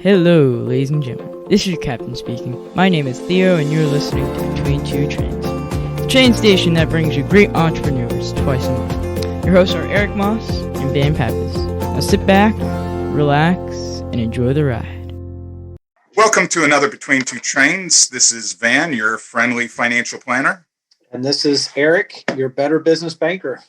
Hello, ladies and gentlemen. This is your captain speaking. My name is Theo, and you're listening to Between Two Trains, the train station that brings you great entrepreneurs twice a month. Your hosts are Eric Moss and Van Pappas. Now sit back, relax, and enjoy the ride. Welcome to another Between Two Trains. This is Van, your friendly financial planner. And this is Eric, your better business banker.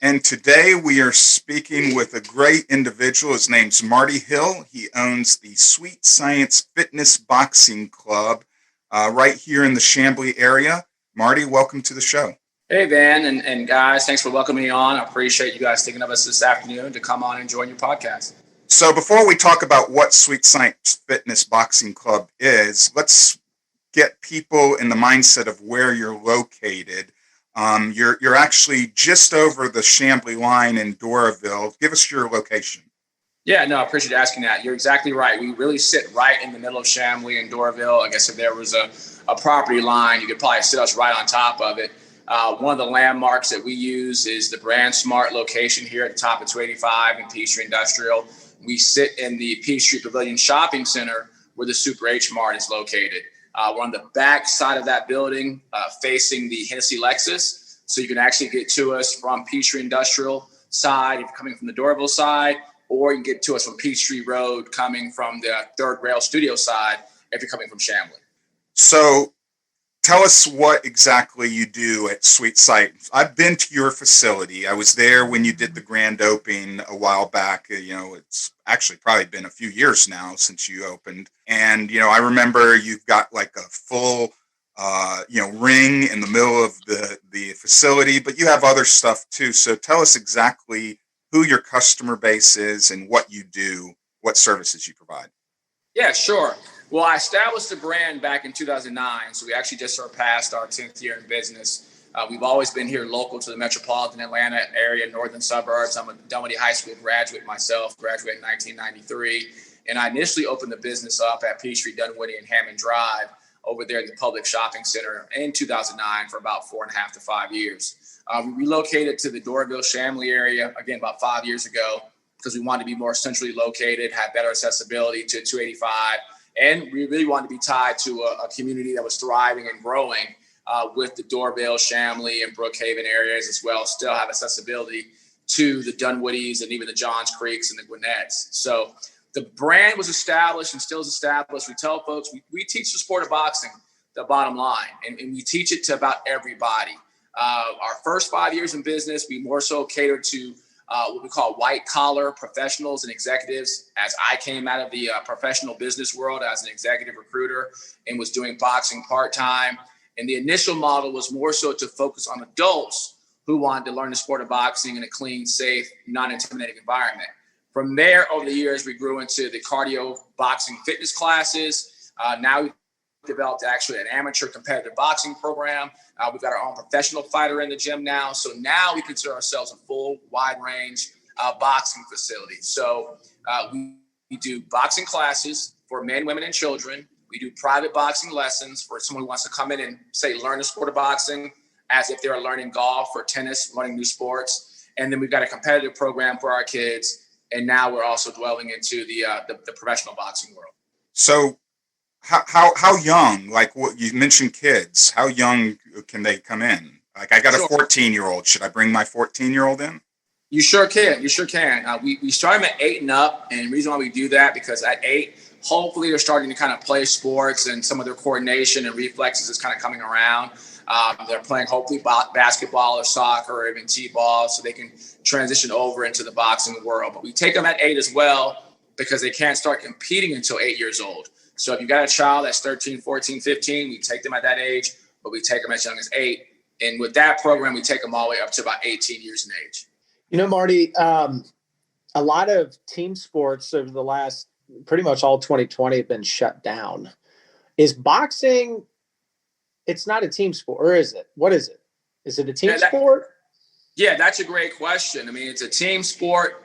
And today we are speaking with a great individual. His name's Marty Hill. He owns the Sweet Science Fitness Boxing Club right here in the Chamblee area. Marty, welcome to the show. Hey, Van, and guys, thanks for welcoming me on. I appreciate you guys thinking of us this afternoon to come on and join your podcast. So before we talk about what Sweet Science Fitness Boxing Club is, let's get people in the mindset of where you're located. You're actually just over the Chamblee line in Doraville. Give us your location. Yeah, no, I appreciate you asking that. You're exactly right. We really sit right in the middle of Chamblee and Doraville. I guess if there was a property line, you could probably sit us right on top of it. One of the landmarks that we use is the Brand Smart location here at the top of 285 in Peachtree Industrial. We sit in the Peachtree Pavilion Shopping Center where the Super H Mart is located. We're on the back side of that building facing the Hennessy Lexus. So you can actually get to us from Peachtree Industrial side if you're coming from the Doraville side, or you can get to us from Peachtree Road coming from the Third Rail Studio side if you're coming from Chamblee. So tell us what exactly you do at Sweet Science. I've been to your facility. I was there when you did the grand opening a while back. It's actually probably been a few years now since you opened. And, I remember you've got like a full, ring in the middle of the facility, but you have other stuff too. So tell us exactly who your customer base is and what you do, what services you provide. Yeah, sure. Well, I established the brand back in 2009, so we actually just surpassed our 10th year in business. We've always been here local to the metropolitan Atlanta area, northern suburbs. I'm a Dunwoody High School graduate myself, graduated in 1993. And I initially opened the business up at Peachtree, Dunwoody, and Hammond Drive over there in the public shopping center in 2009 for about 4.5 to 5 years. We relocated to the Doraville, Chamblee area, again, about 5 years ago, because we wanted to be more centrally located, have better accessibility to 285. And we really wanted to be tied to a community that was thriving and growing with the Doraville, Chamblee, and Brookhaven areas as well. Still have accessibility to the Dunwoodies and even the Johns Creeks and the Gwinnettes. So the brand was established and still is established. We tell folks we teach the sport of boxing, the bottom line, and we teach it to about everybody. Our first 5 years in business, we more so catered to what we call white collar professionals and executives, as I came out of the professional business world as an executive recruiter and was doing boxing part-time. And the initial model was more so to focus on adults who wanted to learn the sport of boxing in a clean, safe, non-intimidating environment. From there, over the years, we grew into the cardio boxing fitness classes. Now we've developed actually an amateur competitive boxing program. We've got our own professional fighter in the gym now. So now we consider ourselves a full wide range boxing facility. So we do boxing classes for men, women, and children. We do private boxing lessons for someone who wants to come in and say, learn the sport of boxing as if they're learning golf or tennis, learning new sports. And then we've got a competitive program for our kids. And now we're also dwelling into the professional boxing world. So how young, like what you mentioned kids, how young can they come in? Like I got a 14-year-old. Should I bring my 14-year-old in? You sure can. You sure can. We start them at 8 and up. And the reason why we do that, because at 8, hopefully they're starting to kind of play sports and some of their coordination and reflexes is kind of coming around. They're playing hopefully basketball or soccer or even t-ball so they can transition over into the boxing world. But we take them at 8 as well because they can't start competing until 8 years old. So if you've got a child that's 13, 14, 15, we take them at that age, but we take them as young as 8. And with that program, we take them all the way up to about 18 years in age. Marty, a lot of team sports over the last pretty much all 2020 have been shut down. Is boxing, it's not a team sport, or is it? What is it? Is it a team sport? Yeah, that's a great question. I mean, it's a team sport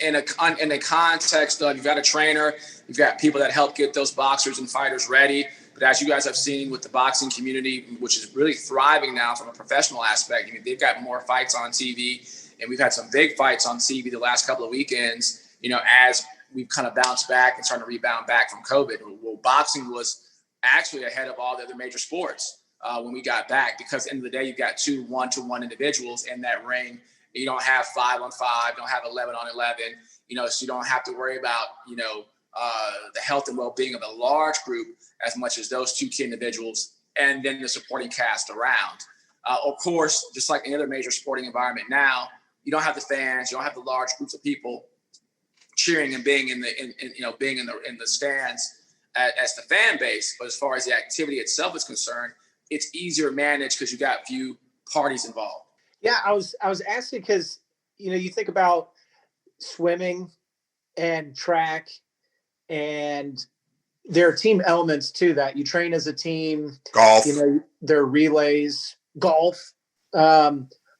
in a context of you've got a trainer, you've got people that help get those boxers and fighters ready. But as you guys have seen with the boxing community, which is really thriving now from a professional aspect, I mean, they've got more fights on TV, and we've had some big fights on TV the last couple of weekends, as we've kind of bounced back and starting to rebound back from COVID. Well, boxing was actually ahead of all the other major sports when we got back, because at the end of the day, you've got 2 1-to-1 individuals in that ring. You don't have 5-on-5, don't have 11-on-11, so you don't have to worry about, the health and well-being of a large group as much as those 2 key individuals, and then the supporting cast around. Of course, just like any other major sporting environment now, you don't have the fans, you don't have the large groups of people cheering and being in the stands as the fan base. But as far as the activity itself is concerned, it's easier managed because you got few parties involved. Yeah, I was asking because you think about swimming and track, and there are team elements to that. You train as a team. Golf. There are relays, golf.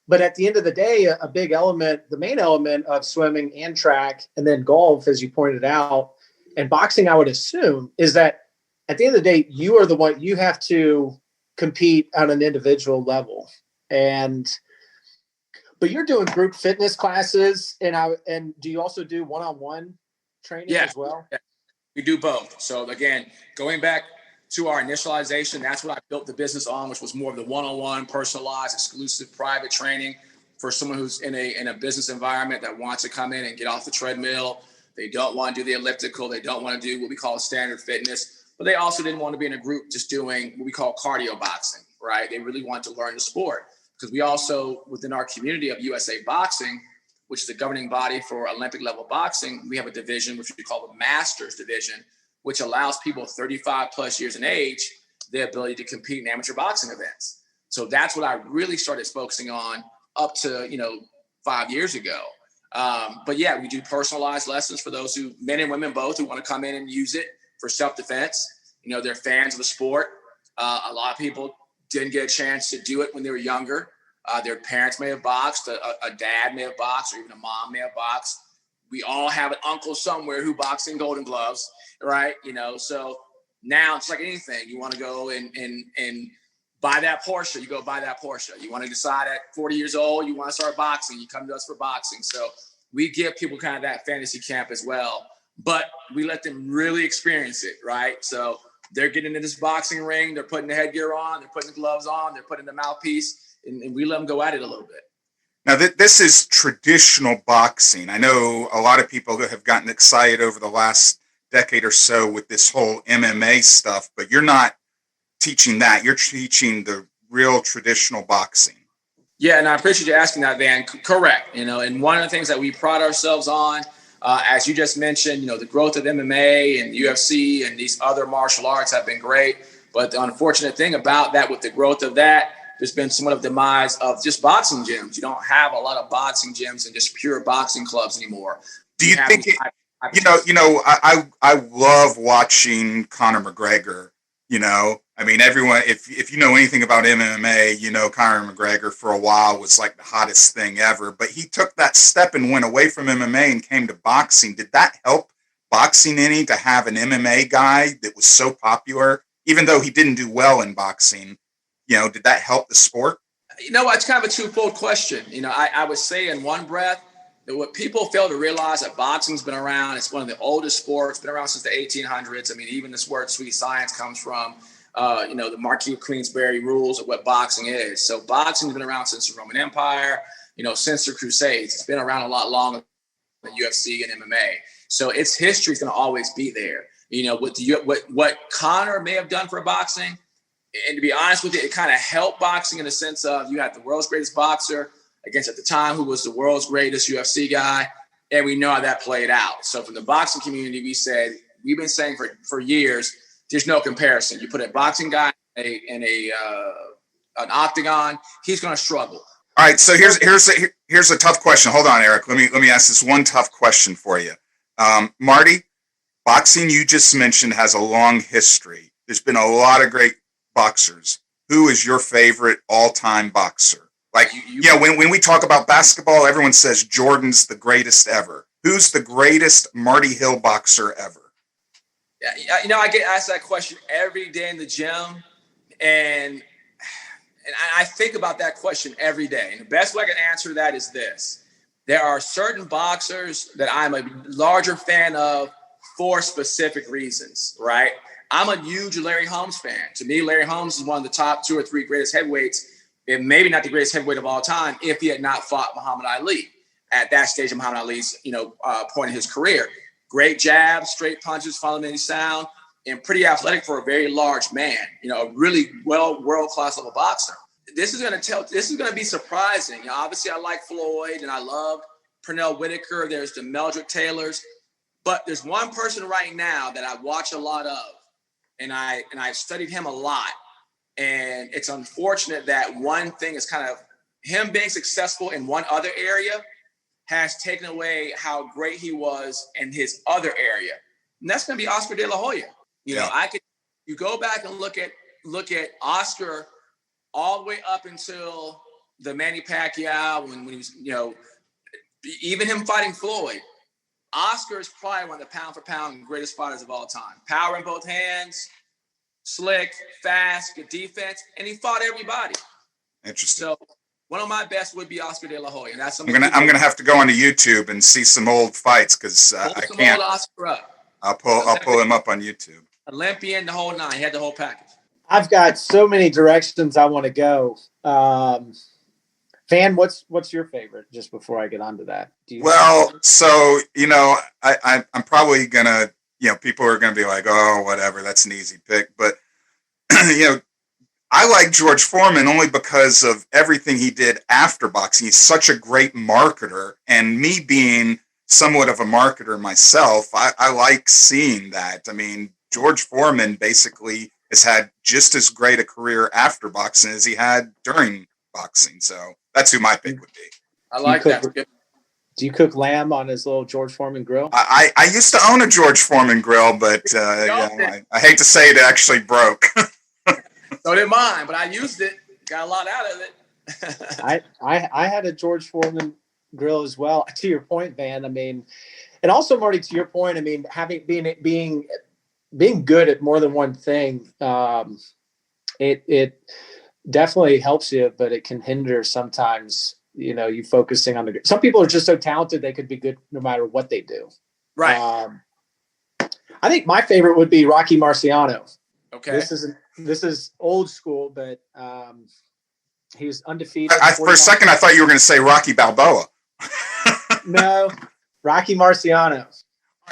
But at the end of the day, a big element, the main element of swimming and track, and then golf, as you pointed out, and boxing, I would assume, is that at the end of the day, you are the one, you have to compete on an individual level. But you're doing group fitness classes, and do you also do one-on-one training as well? Yeah, we do both. So again, going back to our initialization, that's what I built the business on, which was more of the one-on-one, personalized, exclusive, private training for someone who's in a business environment that wants to come in and get off the treadmill. They don't want to do the elliptical. They don't want to do what we call standard fitness, but they also didn't want to be in a group just doing what we call cardio boxing, right? They really want to learn the sport, because we also, within our community of USA Boxing, which is the governing body for Olympic level boxing, we have a division, which we call the Masters Division, which allows people 35 plus years in age the ability to compete in amateur boxing events. So that's what I really started focusing on up to 5 years ago. But yeah, we do personalized lessons for those men and women both, who want to come in and use it for self-defense. They're fans of the sport. A lot of people didn't get a chance to do it when they were younger. Their parents may have boxed, a dad may have boxed, or even a mom may have boxed. We all have an uncle somewhere who boxed in Golden Gloves, right? So now it's like anything. You want to go and buy that Porsche, you go buy that Porsche. You want to decide at 40 years old, you want to start boxing, you come to us for boxing. So we give people kind of that fantasy camp as well, but we let them really experience it, right? So they're getting into this boxing ring, they're putting the headgear on, they're putting the gloves on, they're putting the mouthpiece, and we let them go at it a little bit. Now, this is traditional boxing. I know a lot of people have gotten excited over the last decade or so with this whole MMA stuff, but you're not teaching that. You're teaching the real traditional boxing. Yeah, and I appreciate you asking that, Van. Correct. And one of the things that we pride ourselves on, as you just mentioned, the growth of MMA and UFC and these other martial arts have been great. But the unfortunate thing about that, with the growth of that, there's been somewhat of demise of just boxing gyms. You don't have a lot of boxing gyms and just pure boxing clubs anymore. Do you think I love watching Conor McGregor. I mean, everyone, if you know anything about MMA, Conor McGregor for a while was like the hottest thing ever, but he took that step and went away from MMA and came to boxing. Did that help boxing any, to have an MMA guy that was so popular, even though he didn't do well in boxing? Did that help the sport? It's kind of a twofold question. I would say in one breath that what people fail to realize, that boxing's been around. It's one of the oldest sports, been around since the 1800s. I mean, even this word sweet science comes from, the Marquis of Queensberry rules of what boxing is. So boxing's been around since the Roman Empire, since the Crusades. It's been around a lot longer than UFC and MMA. So its history is going to always be there. What Conor may have done for boxing, and to be honest with you, it kind of helped boxing in the sense of you had the world's greatest boxer against, at the time, who was the world's greatest UFC guy. And we know how that played out. So from the boxing community, we've been saying for years, there's no comparison. You put a boxing guy in an octagon, he's going to struggle. All right. So here's a tough question. Hold on, Eric. Let me ask this one tough question for you. Marty, boxing, you just mentioned, has a long history. There's been a lot of great boxers. Who is your favorite all-time boxer? Like, when we talk about basketball, everyone says Jordan's the greatest ever. Who's the greatest Marty Hill boxer ever? Yeah, I get asked that question every day in the gym, and I think about that question every day. And the best way I can answer that is this: there are certain boxers that I'm a larger fan of for specific reasons, right? I'm a huge Larry Holmes fan. To me, Larry Holmes is one of the top 2 or 3 greatest heavyweights, and maybe not the greatest heavyweight of all time if he had not fought Muhammad Ali at that stage of Muhammad Ali's, point in his career. Great jabs, straight punches, fundamental sound, and pretty athletic for a very large man. A really world-class level boxer. This is going to be surprising. Obviously, I like Floyd, and I love Pernell Whitaker. There's the Meldrick Taylors, but there's one person right now that I watch a lot of, and I've studied him a lot. And it's unfortunate that one thing is kind of him being successful in one other area has taken away how great he was in his other area. And that's going to be Oscar De La Hoya. You go back and look at Oscar all the way up until the Manny Pacquiao, when he was, even him fighting Floyd. Oscar is probably one of the pound for pound greatest fighters of all time. Power in both hands, slick, fast, good defense, and he fought everybody. Interesting. So one of my best would be Oscar De La Hoya. And that's I'm gonna have to go onto YouTube and see some old fights because I can't. Old Oscar up. I'll pull him up on YouTube. Olympian, the whole nine. He had the whole package. I've got so many directions I want to go. Van, what's your favorite? Just before I get onto that. I'm probably gonna, people are gonna be like, oh, whatever, that's an easy pick. But I like George Foreman only because of everything he did after boxing. He's such a great marketer, and me being somewhat of a marketer myself, I like seeing that. I mean, George Foreman basically has had just as great a career after boxing as he had during boxing. So that's who my pick would be. I like that. Do you cook lamb on his little George Foreman grill? I used to own a George Foreman grill, but I hate to say it actually broke. So did mine, but I used it. Got a lot out of it. I had a George Foreman grill as well. To your point, Van, I mean, and also Marty, to your point, I mean, being good at more than one thing, it definitely helps you, but it can hinder sometimes. You focusing on some people are just so talented they could be good no matter what they do. Right. I think my favorite would be Rocky Marciano. Okay. This is old school, but he was undefeated. For a second, I thought you were going to say Rocky Balboa. No, Rocky Marciano.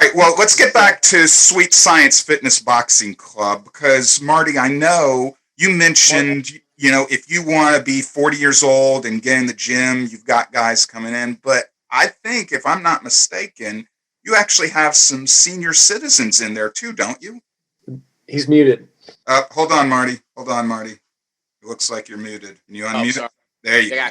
All right, well, let's get back to Sweet Science Fitness Boxing Club because, Marty, I know you mentioned, if you want to be 40 years old and get in the gym, you've got guys coming in. But I think, if I'm not mistaken, you actually have some senior citizens in there too, don't you? He's muted. Hold on, Marty. It looks like you're muted. Can you unmute it? There you go.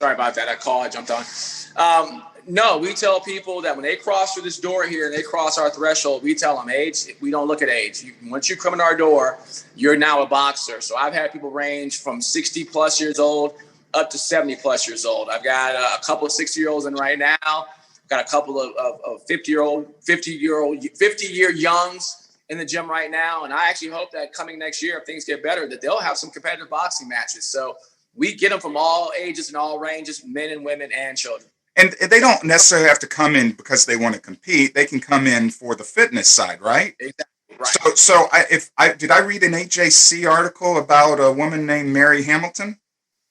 Sorry about that. I jumped on. No, we tell people that when they cross through this door here and they cross our threshold, we tell them age. We don't look at age. Once you come in our door, you're now a boxer. So I've had people range from 60 plus years old up to 70 plus years old. I've got a couple of 60-year-olds in right now. I've got a couple of 50-year youngs in the gym right now. And I actually hope that coming next year, if things get better, that they'll have some competitive boxing matches. So we get them from all ages and all ranges, men and women and children. And they don't necessarily have to come in because they want to compete. They can come in for the fitness side, right? Exactly. Right. So did I read an AJC article about a woman named Mary Hamilton?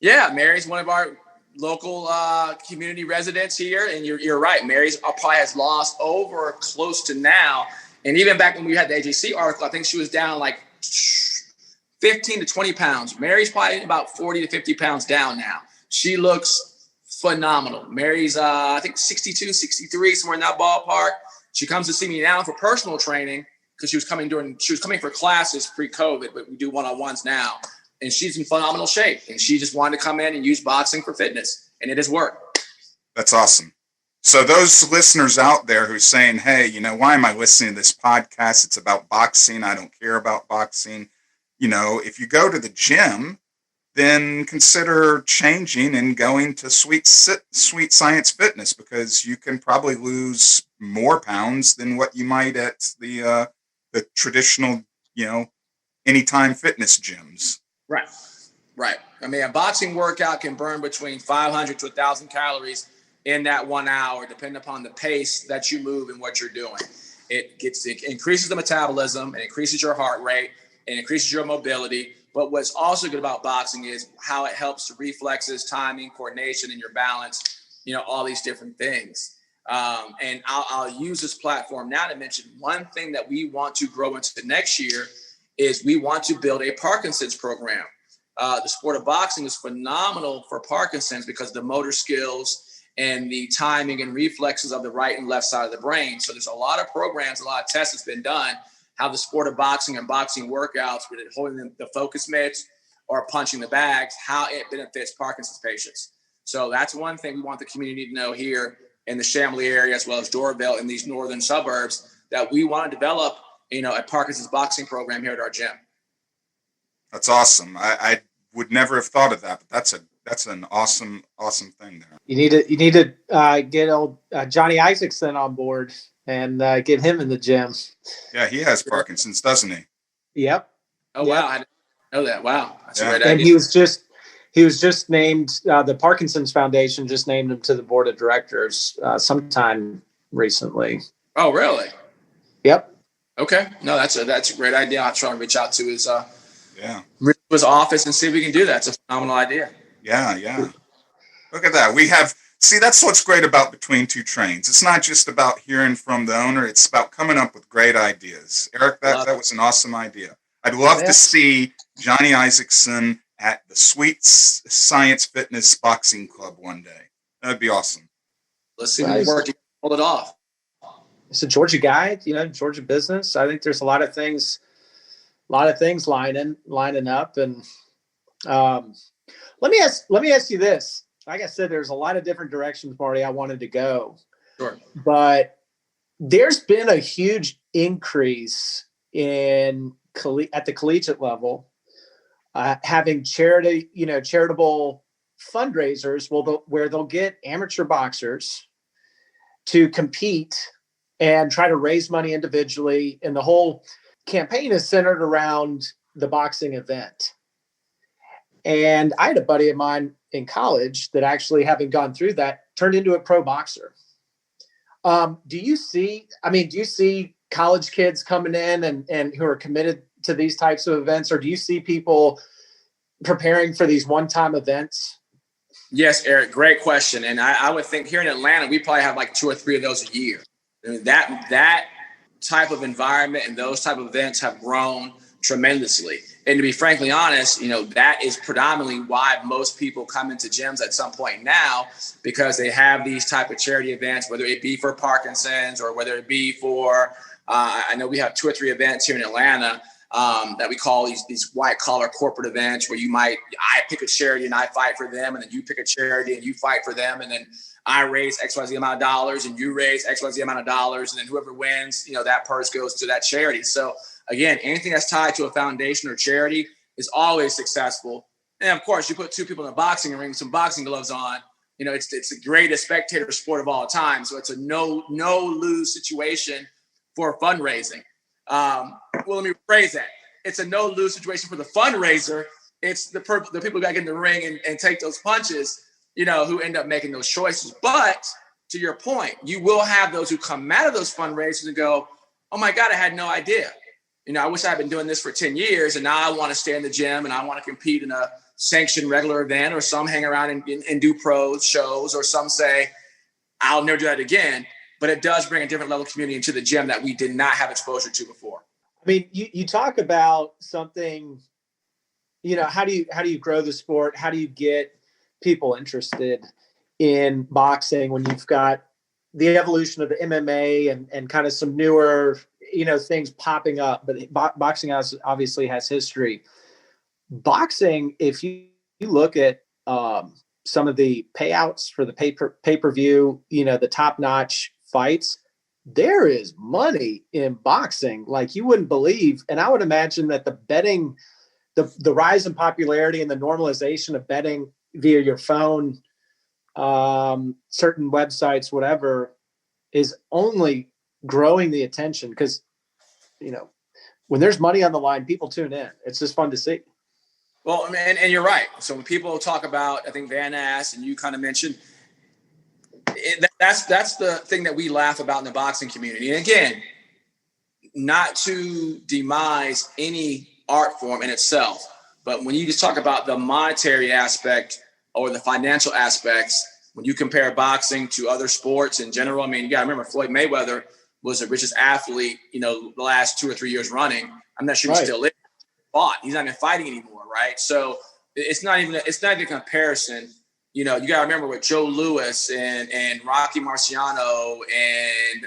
Yeah, Mary's one of our local community residents here, and you're right. Mary's probably has lost over close to now, and even back when we had the AJC article, I think she was down like 15 to 20 pounds. Mary's probably about 40 to 50 pounds down now. She looks phenomenal. Mary's, I think 62, 63, somewhere in that ballpark. She comes to see me now for personal training because she was coming for classes pre-COVID, but we do one-on-ones now. And she's in phenomenal shape. And she just wanted to come in and use boxing for fitness. And it has worked. That's awesome. So those listeners out there who's saying, hey, why am I listening to this podcast? It's about boxing. I don't care about boxing. If you go to the gym, then consider changing and going to Sweet Science Fitness because you can probably lose more pounds than what you might at the traditional, anytime fitness gyms. Right. I mean, a boxing workout can burn between 500 to 1,000 calories in that 1 hour, depending upon the pace that you move and what you're doing. It increases the metabolism, it increases your heart rate, it increases your mobility. But what's also good about boxing is how it helps to reflexes, timing, coordination, and your balance, all these different things. And I'll use this platform now to mention one thing that we want to grow into next year is we want to build a Parkinson's program. The sport of boxing is phenomenal for Parkinson's because of the motor skills and the timing and reflexes of the right and left side of the brain. So there's a lot of programs, a lot of tests that's been done, how the sport of boxing and boxing workouts, whether it's holding the focus mitts or punching the bags, how it benefits Parkinson's patients. So that's one thing we want the community to know here in the Chamblee area, as well as Doraville in these northern suburbs, that we want to develop, a Parkinson's boxing program here at our gym. That's awesome. I would never have thought of that, but that's an awesome thing there. You need to get old Johnny Isaacson on board and get him in the gym. Yeah, he has Parkinson's, doesn't he? Yep. Oh, yep. Wow. I didn't know that. Wow. That's a great And idea. he was just named, the Parkinsons Foundation just named him to the board of directors sometime recently. Oh, really? Yep. Okay. No, that's a great idea. I'll try and reach out to his his office and see if we can do that. It's a phenomenal idea. Yeah. Look at that. That's what's great about Between Two Trains. It's not just about hearing from the owner. It's about coming up with great ideas. Eric, that was an awesome idea. I'd love to see Johnny Isaacson at the Sweet Science Fitness Boxing Club one day. That'd be awesome. Let's see if we work to pull it off. It's a Georgia guy, Georgia business. I think there's a lot of things lining up. And let me ask you this. Like I said, there's a lot of different directions, Marty, I wanted to go. Sure. But there's been a huge increase at the collegiate level, having charitable fundraisers where they'll get amateur boxers to compete and try to raise money individually. And the whole campaign is centered around the boxing event. And I had a buddy of mine in college that actually, having gone through that, turned into a pro boxer. Do you see college kids coming in and who are committed to these types of events, or do you see people preparing for these one-time events? Yes, Eric, great question. And I would think here in Atlanta, we probably have like 2 or 3 of those a year. I mean, that type of environment and those type of events have grown tremendously. And to be frankly honest, that is predominantly why most people come into gyms at some point now, because they have these type of charity events, whether it be for Parkinson's or whether it be for, I know we have 2 or 3 events here in Atlanta that we call these white collar corporate events where I pick a charity and I fight for them, and then you pick a charity and you fight for them, and then I raise XYZ amount of dollars and you raise XYZ amount of dollars, and then whoever wins, that purse goes to that charity. So again, anything that's tied to a foundation or charity is always successful. And of course, you put 2 people in a boxing ring, some boxing gloves on, it's the greatest spectator sport of all time. So it's a no lose situation for fundraising. Well, let me rephrase that. It's a no lose situation for the fundraiser. It's the people who got to get in the ring and take those punches, who end up making those choices. But to your point, you will have those who come out of those fundraisers and go, oh my God, I had no idea. I wish I had been doing this for 10 years and now I want to stay in the gym and I want to compete in a sanctioned regular event, or some hang around and do pro shows, or some say, I'll never do that again. But it does bring a different level of community into the gym that we did not have exposure to before. I mean, you talk about something, how do you grow the sport? How do you get people interested in boxing when you've got the evolution of the MMA and kind of some newer, things popping up, but boxing obviously has history. Boxing, if you look at some of the payouts for the pay-per-view, the top-notch fights, there is money in boxing like you wouldn't believe. And I would imagine that the betting, the rise in popularity and the normalization of betting via your phone, certain websites, whatever, is only growing the attention because, when there's money on the line, people tune in. It's just fun to see. Well, and you're right. So when people talk about, I think Van Ass and you kind of mentioned, That's the thing that we laugh about in the boxing community. And again, not to demise any art form in itself, but when you just talk about the monetary aspect or the financial aspects, when you compare boxing to other sports in general, I mean, you got to remember Floyd Mayweather was the richest athlete, the last 2 or 3 years running. I'm not sure he still is. Fought. He's not even fighting anymore, right? So it's not even a comparison. You got to remember with Joe Louis and Rocky Marciano and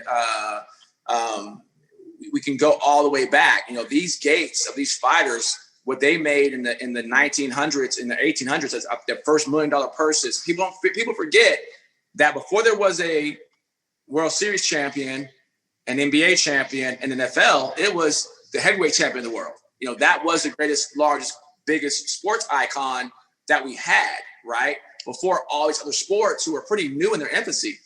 we can go all the way back. These gates of these fighters, what they made in the 1900s, in the 1800s, as their first $1 million purses. People forget that before there was a World Series champion, an NBA champion, and an NFL, it was the heavyweight champion of the world. That was the greatest, largest, biggest sports icon that we had, right? Before all these other sports who were pretty new in their infancy.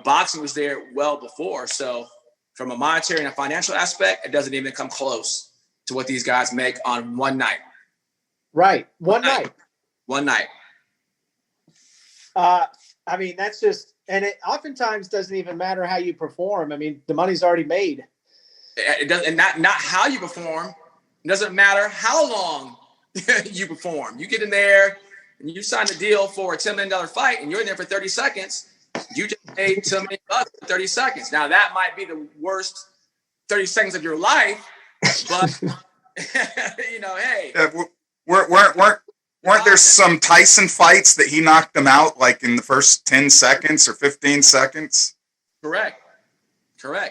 Boxing was there well before. So from a monetary and a financial aspect, it doesn't even come close to what these guys make on one night. Right. One night. One night. I mean, that's just, and it oftentimes doesn't even matter how you perform. I mean, the money's already made. It doesn't, and not how you perform. It doesn't matter how long you perform. You get in there and you sign a deal for a $10 million fight and you're in there for 30 seconds. You just made $10 million for 30 seconds. Now that might be the worst 30 seconds of your life, but hey. Weren't there some Tyson fights that he knocked them out like in the first 10 seconds or 15 seconds? Correct.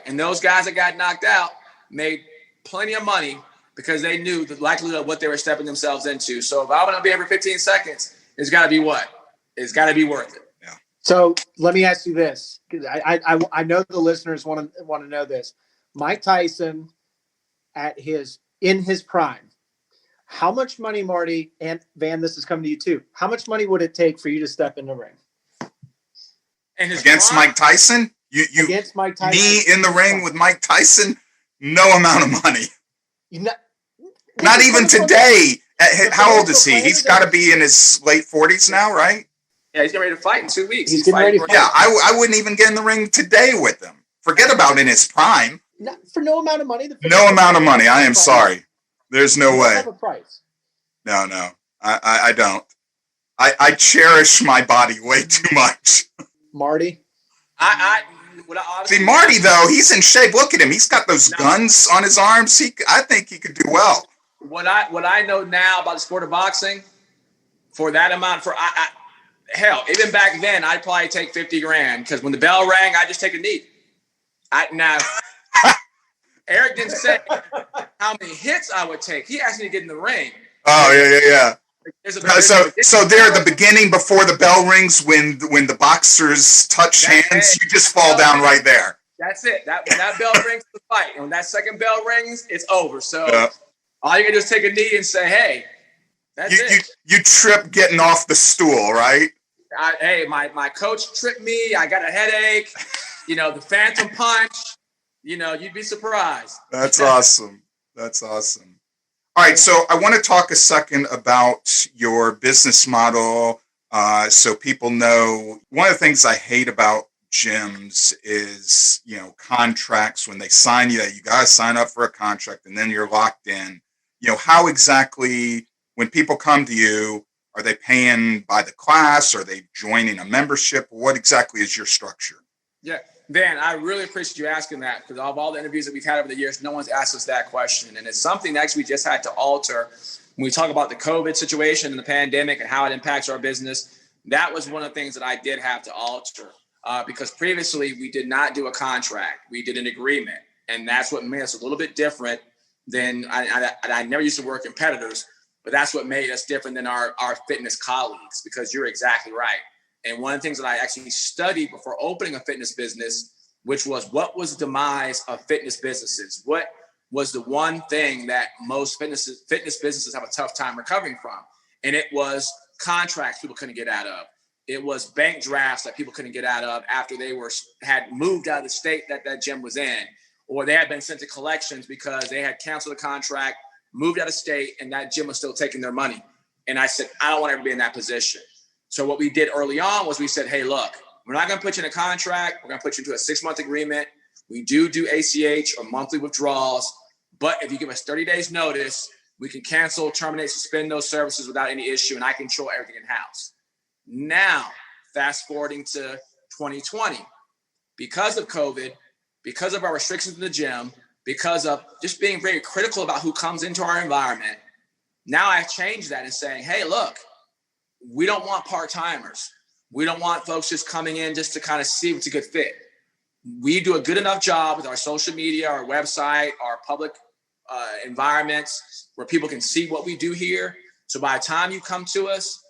And those guys that got knocked out made plenty of money because they knew the likelihood of what they were stepping themselves into. So if I want to be every 15 seconds, it's got to be what? It's got to be worth it. Yeah. So let me ask you this, because I know the listeners want to know this. Mike Tyson in his prime, how much money, Marty and Van, this is coming to you too. How much money would it take for you to step in the ring? Against Mike Tyson? Against Mike Tyson? Me in the ring with Mike Tyson? No amount of money. Not even today. How old is he? He's got to be in his late 40s now, right? Yeah, he's getting ready to fight in 2 weeks. He's getting ready to fight. Yeah, I wouldn't even get in the ring today with him. Forget about in his prime. For no amount of money? No amount of money. I am sorry. There's no way. Have a price. No. I don't. I cherish my body way too much. Marty? See, Marty, though, he's in shape. Look at him. He's got those guns on his arms. I think he could do well. What I know now about the sport of boxing, for that amount, hell, even back then, I'd probably take 50 grand because when the bell rang, I just take a knee. Now, Eric didn't say how many hits I would take. He asked me to get in the ring. Oh, yeah. So there at the beginning before the bell rings, when the boxers touch hands, you just fall down right there. That's it. When that bell rings, the fight. And when that second bell rings, it's over. So all you can do is take a knee and say, hey, that's it. You trip getting off the stool, right? My coach tripped me. I got a headache. The phantom punch. You'd be surprised. That's awesome. All right, so I want to talk a second about your business model so people know. One of the things I hate about gyms is, contracts. When they sign you got to sign up for a contract and then you're locked in. How exactly, when people come to you, are they paying by the class? Are they joining a membership? What exactly is your structure? Yeah. Van, I really appreciate you asking that because of all the interviews that we've had over the years, no one's asked us that question. And it's something that actually we just had to alter when we talk about the COVID situation and the pandemic and how it impacts our business. That was one of the things that I did have to alter because previously we did not do a contract. We did an agreement. And that's what made us a little bit different than I never used to work competitors, but that's what made us different than our fitness colleagues because you're exactly right. And one of the things that I actually studied before opening a fitness business, which was what was the demise of fitness businesses? What was the one thing that most fitness businesses have a tough time recovering from? And it was contracts people couldn't get out of. It was bank drafts that people couldn't get out of after they had moved out of the state that gym was in, or they had been sent to collections because they had canceled the contract, moved out of state, and that gym was still taking their money. And I said, I don't want to ever be in that position. So what we did early on was we said, hey, look, we're not going to put you in a contract. We're going to put you into a 6-month agreement. We do ACH or monthly withdrawals. But if you give us 30 days notice, we can cancel, terminate, suspend those services without any issue, and I control everything in-house. Now, fast forwarding to 2020, because of COVID, because of our restrictions in the gym, because of just being very critical about who comes into our environment, now I've changed that and saying, hey, look, we don't want part-timers. We don't want folks just coming in just to kind of see what's a good fit. We do a good enough job with our social media, our website, our public environments where people can see what we do here. So by the time you come to us,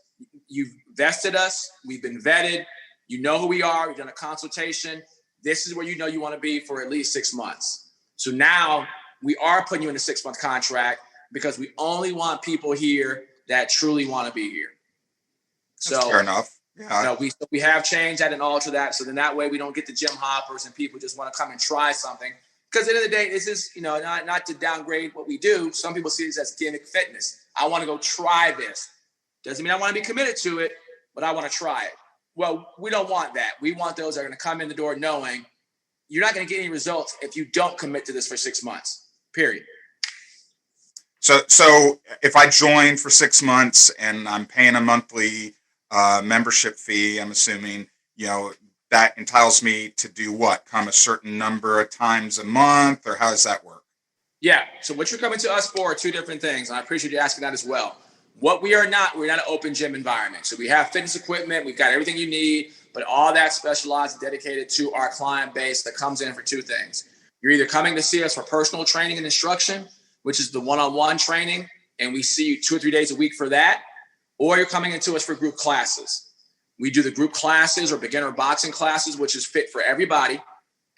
you've vested us, we've been vetted, you know who we are, we've done a consultation. This is where you know you want to be for at least 6 months. So now we are putting you in a 6-month contract because we only want people here that truly want to be here. That's fair enough. Yeah. We have changed that and altered that. So then that way we don't get the gym hoppers and people just want to come and try something. Because at the end of the day, this is, not to downgrade what we do. Some people see this as gimmick fitness. I want to go try this. Doesn't mean I want to be committed to it, but I want to try it. Well, we don't want that. We want those that are going to come in the door knowing you're not going to get any results if you don't commit to this for 6 months, period. So if I join for 6 months and I'm paying a monthly membership fee, I'm assuming, that entitles me to do what? Come a certain number of times a month, or how does that work? Yeah. So what you're coming to us for are two different things. And I appreciate you asking that as well. What we're not an open gym environment. So we have fitness equipment. We've got everything you need, but all that specialized, dedicated to our client base that comes in for two things. You're either coming to see us for personal training and instruction, which is the one-on-one training, and we see you 2 or 3 days a week for that, or you're coming into us for group classes. We do the group classes or beginner boxing classes, which is fit for everybody.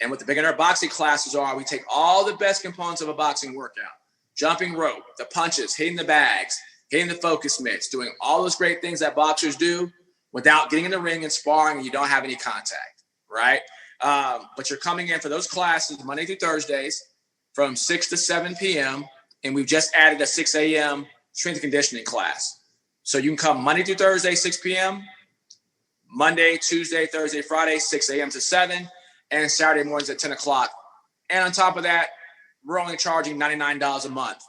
And what the beginner boxing classes are, we take all the best components of a boxing workout, jumping rope, the punches, hitting the bags, hitting the focus mitts, doing all those great things that boxers do without getting in the ring and sparring and you don't have any contact, right? But you're coming in for those classes Monday through Thursdays from 6 to 7 p.m. And we've just added a 6 a.m. strength and conditioning class. So you can come Monday through Thursday, 6 p.m., Monday, Tuesday, Thursday, Friday, 6 a.m. to 7, and Saturday mornings at 10 o'clock. And on top of that, we're only charging $99 a month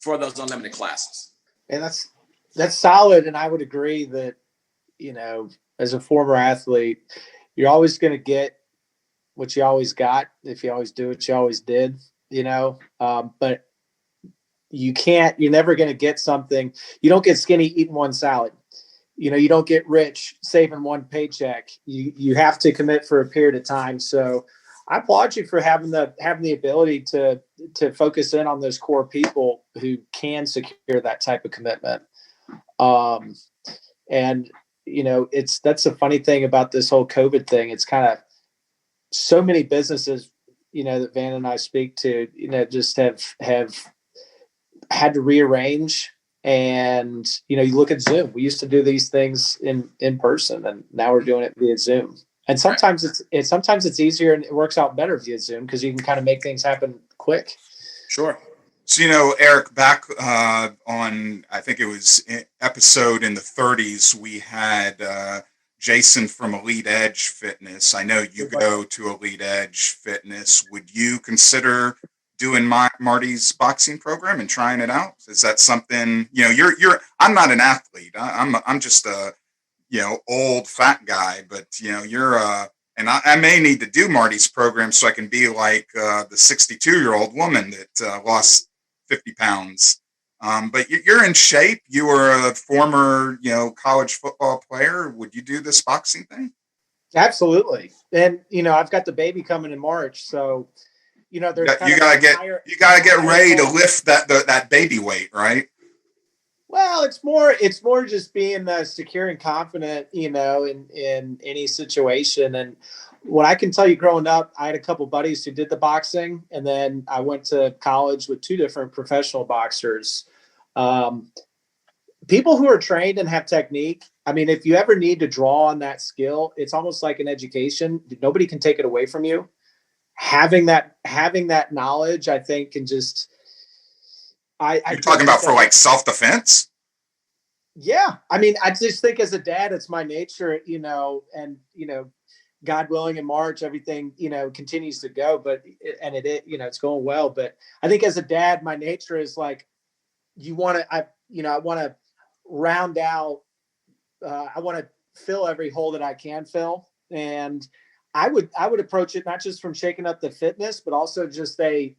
for those unlimited classes. And that's solid. And I would agree that, as a former athlete, you're always going to get what you always got if you always do what you always did, but you're never going to get something. You don't get skinny eating one salad. You don't get rich saving one paycheck. You have to commit for a period of time. So I applaud you for having the ability to focus in on those core people who can secure that type of commitment. And that's the funny thing about this whole COVID thing. It's kind of so many businesses, that Van and I speak to, just have had to rearrange. And, you look at Zoom. We used to do these things in person, and now we're doing it via Zoom. And sometimes it's easier and it works out better via Zoom because you can kind of make things happen quick. Sure. So, Eric, back on, I think it was an episode in the 30s, we had Jason from Elite Edge Fitness. I know you go to Elite Edge Fitness. Would you consider doing Marty's boxing program and trying it out? Is that something, I'm not an athlete. I'm just a, old fat guy, but you're and I may need to do Marty's program so I can be like the 62-year-old woman that lost 50 pounds. But you're in shape. You were a former, college football player. Would you do this boxing thing? Absolutely. And, I've got the baby coming in March. So, there's you gotta get ready to lift that baby weight, right? Well, it's more just being secure and confident, in any situation. And what I can tell you, growing up, I had a couple buddies who did the boxing, and then I went to college with 2 different professional boxers. People who are trained and have technique. I mean, if you ever need to draw on that skill, it's almost like an education. Nobody can take it away from you. Having that knowledge, I think, can just. You're talking about for like self-defense? Yeah. I mean, I just think as a dad, it's my nature, and, God willing, in March, everything, continues to go, it's going well. But I think as a dad, my nature is like, I want to round out, I want to fill every hole that I can fill. And I would approach it not just from shaking up the fitness, but also just a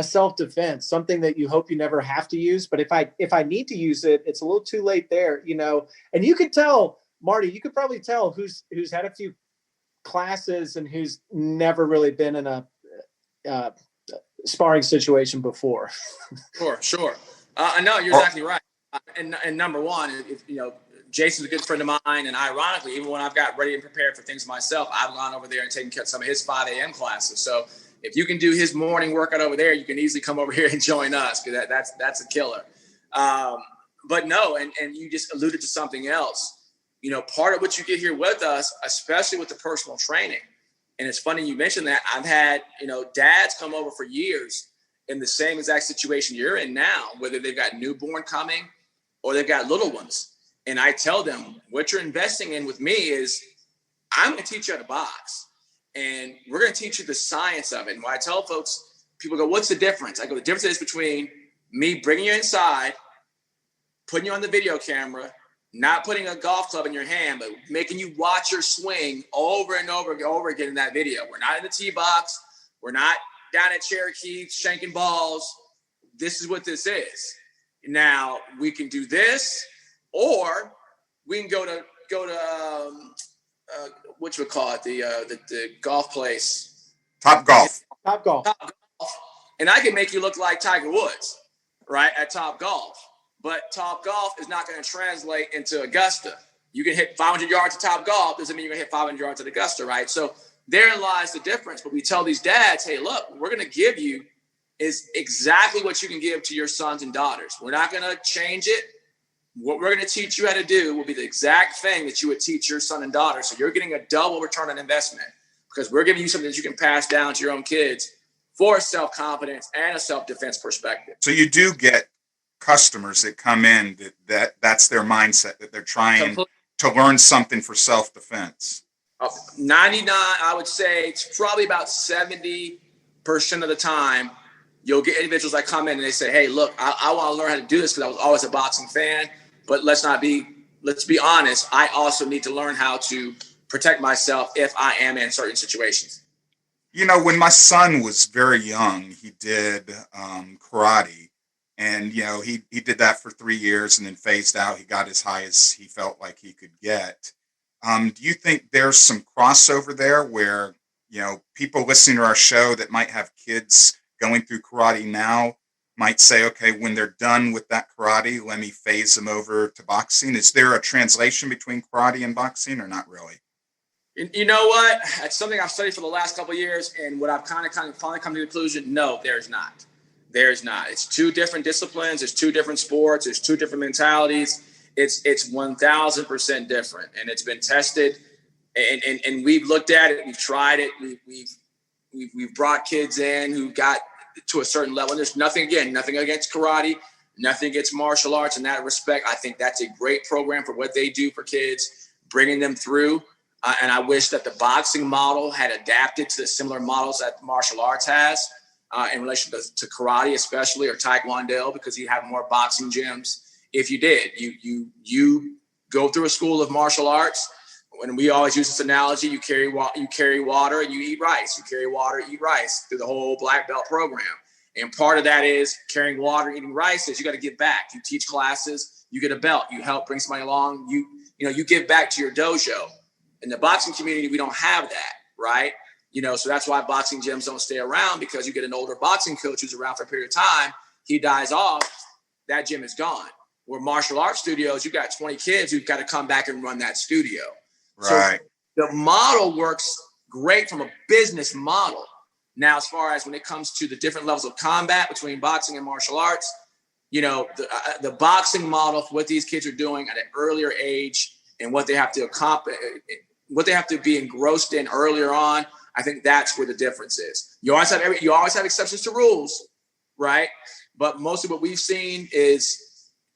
self-defense, something that you hope you never have to use. But if I need to use it, it's a little too late there, and you could tell, Marty, you could probably tell who's had a few classes and who's never really been in a sparring situation before. Sure. I know you're exactly right. And number one, Jason's a good friend of mine, and ironically, even when I've got ready and prepared for things myself, I've gone over there and taken care of some of his 5 a.m. classes. So if you can do his morning workout over there, you can easily come over here and join us, because that's a killer. But no, and you just alluded to something else. Part of what you get here with us, especially with the personal training, and it's funny you mentioned that. I've had, dads come over for years in the same exact situation you're in now, whether they've got newborn coming or they've got little ones. And I tell them, what you're investing in with me is, I'm going to teach you how to box, and we're going to teach you the science of it. And when I tell folks, people go, what's the difference? I go, the difference is between me bringing you inside, putting you on the video camera, not putting a golf club in your hand, but making you watch your swing over and over again in that video. We're not in the tee box. We're not down at Cherokee shanking balls. This is what this is. Now, we can do this, or we can go to what you would call it, the golf place. Top Golf. And I can make you look like Tiger Woods, right, at Top Golf. But Top Golf is not going to translate into Augusta. You can hit 500 yards at Top Golf, doesn't mean you're going to hit 500 yards at Augusta, right? So therein lies the difference. But we tell these dads, hey, look, we're going to give you is exactly what you can give to your sons and daughters. We're not going to change it. What we're going to teach you how to do will be the exact thing that you would teach your son and daughter. So you're getting a double return on investment, because we're giving you something that you can pass down to your own kids for self-confidence and a self-defense perspective. So you do get customers that come in that's their mindset, that they're trying to learn something for self-defense. 99, I would say it's probably about 70% of the time you'll get individuals that come in and they say, hey, look, I want to learn how to do this because I was always a boxing fan, but let's be honest, I also need to learn how to protect myself if I am in certain situations. When my son was very young, he did karate. And, he did that for 3 years and then phased out. He got as high as he felt like he could get. Do you think there's some crossover there where, people listening to our show that might have kids going through karate now might say, okay, when they're done with that karate, let me phase them over to boxing? Is there a translation between karate and boxing, or not really? You know what? It's something I've studied for the last couple of years. And what I've kind of finally come to the conclusion, no, there's not. There's not. It's two different disciplines. There's two different sports. There's two different mentalities. It's 1,000% different, and it's been tested. And we've looked at it. We've tried it. We've brought kids in who got to a certain level. And there's nothing against karate, nothing against martial arts in that respect. I think that's a great program for what they do for kids, bringing them through. And I wish that the boxing model had adapted to the similar models that martial arts has. In relation to karate, especially, or taekwondo, because you have more boxing gyms. If you did, you go through a school of martial arts. When we always use this analogy, you carry water and you eat rice. You carry water, eat rice through the whole black belt program. And part of that is carrying water, eating rice is you got to give back. You teach classes, you get a belt, you help bring somebody along. You give back to your dojo. In the boxing community, we don't have that, right? So that's why boxing gyms don't stay around, because you get an older boxing coach who's around for a period of time, he dies off, that gym is gone. Where martial arts studios, you got 20 kids who've got to come back and run that studio. Right. So the model works great from a business model. Now, as far as when it comes to the different levels of combat between boxing and martial arts, the boxing model for what these kids are doing at an earlier age and what they have to accomplish, what they have to be engrossed in earlier on, I think that's where the difference is. You always have exceptions to rules, right? But mostly what we've seen is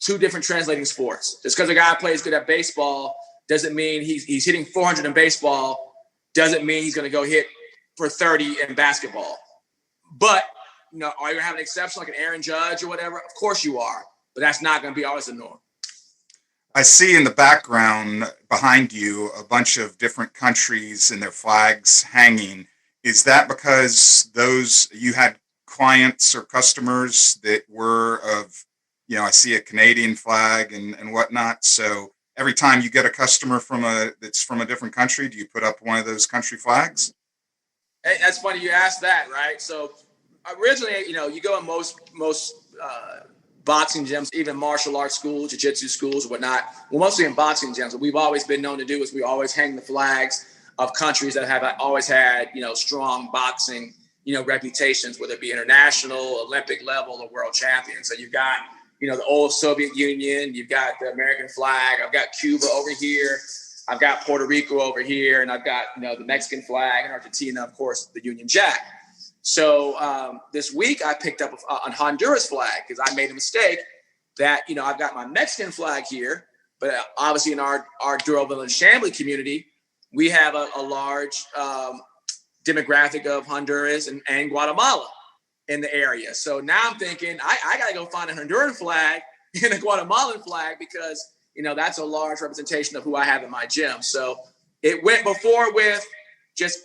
two different translating sports. Just because a guy plays good at baseball doesn't mean he's hitting 400 in baseball doesn't mean he's going to go hit for 30 in basketball. But, are you going to have an exception like an Aaron Judge or whatever? Of course you are. But that's not going to be always the norm. I see in the background behind you a bunch of different countries and their flags hanging. Is that because you had clients or customers that were of, I see a Canadian flag and whatnot. So every time you get a customer that's from a different country, do you put up one of those country flags? Hey, that's funny you asked that, right? So originally, you go in most boxing gyms, even martial arts schools, jiu-jitsu schools, whatnot. Well, mostly in boxing gyms, what we've always been known to do is we always hang the flags of countries that have always had, strong boxing, reputations, whether it be international, Olympic level, or world champion. So you've got, the old Soviet Union, you've got the American flag, I've got Cuba over here, I've got Puerto Rico over here, and I've got, the Mexican flag, and Argentina, of course, the Union Jack. So this week I picked up a Honduras flag because I made a mistake that, I've got my Mexican flag here, but obviously in our Durville and Chambly community, we have a large demographic of Honduras and Guatemala in the area. So now I'm thinking I got to go find a Honduran flag and a Guatemalan flag because, that's a large representation of who I have in my gym. So it went before with just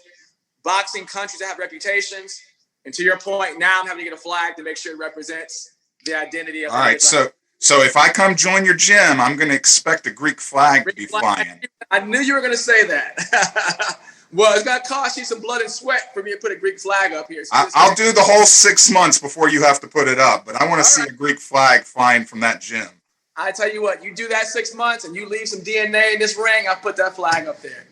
boxing countries that have reputations. And to your point, now I'm having to get a flag to make sure it represents the identity of. All right. So if I come join your gym, I'm going to expect a Greek flag to be flying. I knew you were going to say that. Well, it's going to cost you some blood and sweat for me to put a Greek flag up here. So I'll do the whole 6 months before you have to put it up, but I want to see a Greek flag flying from that gym. I tell you what, you do that 6 months and you leave some DNA in this ring, I'll put that flag up there.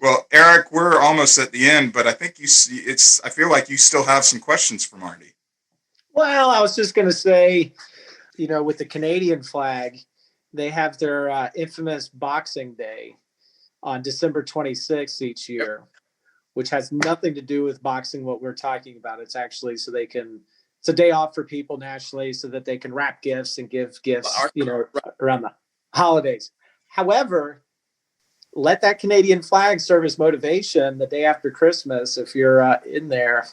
Well, Eric, we're almost at the end, but I think I feel like you still have some questions for Marty. Well, I was just going to say, with the Canadian flag, they have their infamous Boxing Day on December 26th each year, which has nothing to do with boxing, what we're talking about. It's actually it's a day off for people nationally so that they can wrap gifts and give gifts, around the holidays. However, let that Canadian flag serve as motivation the day after Christmas. If you're in there,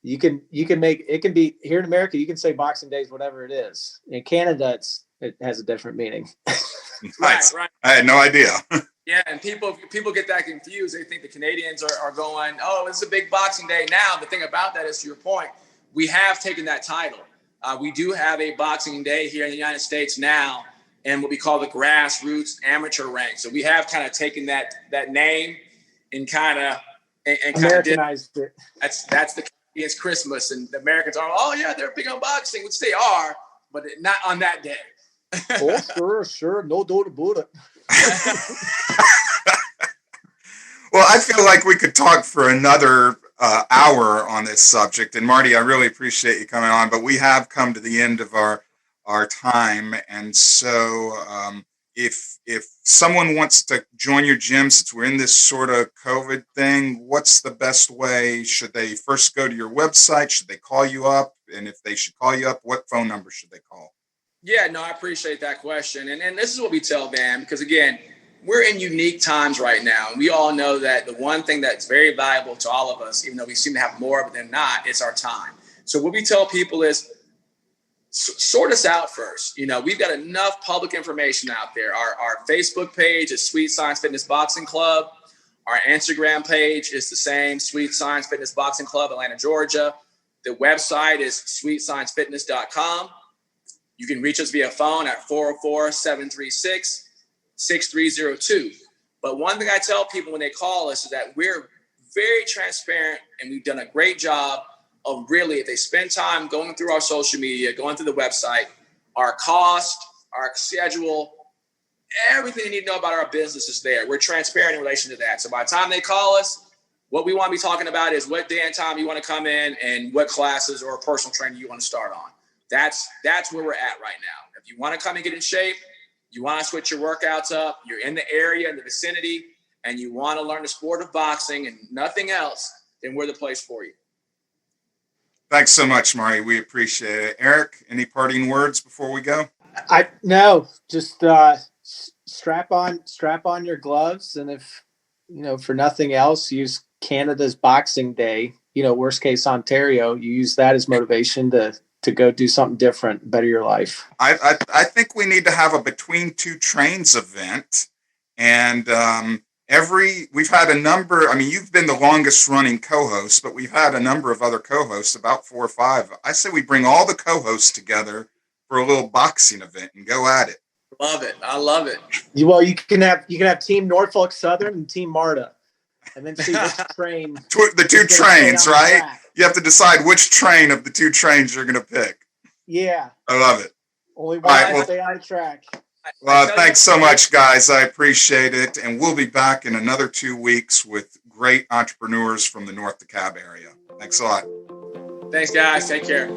you can make it can be here in America. You can say Boxing Day is whatever it is. In Canada, it has a different meaning. Nice. Right. I had no idea. Yeah, and people get that confused. They think the Canadians are going, oh, it's a big Boxing Day now. The thing about that is, to your point, we have taken that title. We do have a Boxing Day here in the United States now, and what we call the grassroots amateur rank. So we have kind of taken that name and kind of Americanized it. That's the Canadians' Christmas, and the Americans are, oh yeah, they're big on boxing, which they are, but not on that day. Oh, sure, no doubt about it. Well, I feel like we could talk for another hour on this subject, and Marty, I really appreciate you coming on, but we have come to the end of our time, and so if someone wants to join your gym, since we're in this sort of COVID thing, what's the best way? Should they first go to your website? Should they call you up? And if they should call you up, what phone number should they call? Yeah, no, I appreciate that question. And this is what we tell them, because again, we're in unique times right now. And we all know that the one thing that's very valuable to all of us, even though we seem to have more of it than not, it's our time. So what we tell people is sort us out first. We've got enough public information out there. Our Facebook page is Sweet Science Fitness Boxing Club. Our Instagram page is the same, Sweet Science Fitness Boxing Club, Atlanta, Georgia. The website is sweetsciencefitness.com. You can reach us via phone at 404-736-6302. But one thing I tell people when they call us is that we're very transparent, and we've done a great job of really, if they spend time going through our social media, going through the website, our cost, our schedule, everything they need to know about our business is there. We're transparent in relation to that. So by the time they call us, what we want to be talking about is what day and time you want to come in and what classes or personal training you want to start on. That's where we're at right now. If you want to come and get in shape, you want to switch your workouts up, you're in the area, in the vicinity, and you want to learn the sport of boxing and nothing else, then we're the place for you. Thanks so much, Marty. We appreciate it. Eric, any parting words before we go? No, just strap on your gloves, and if for nothing else, use Canada's Boxing Day. Worst case Ontario, you use that as motivation to go do something different, better your life. I think we need to have a Between Two Trains event, and we've had a number. I mean, you've been the longest running co-host, but we've had a number of other co-hosts, about 4 or 5. I say we bring all the co-hosts together for a little boxing event and go at it. Love it. I love it. Well, you can have Team Norfolk Southern and Team MARTA, and then see which train. The two trains, right? You have to decide which train of the two trains you're going to pick. Yeah. I love it. Only one will stay on track. Well, thanks so much, guys. I appreciate it. And we'll be back in another 2 weeks with great entrepreneurs from the North DeKalb area. Thanks a lot. Thanks, guys. Take care.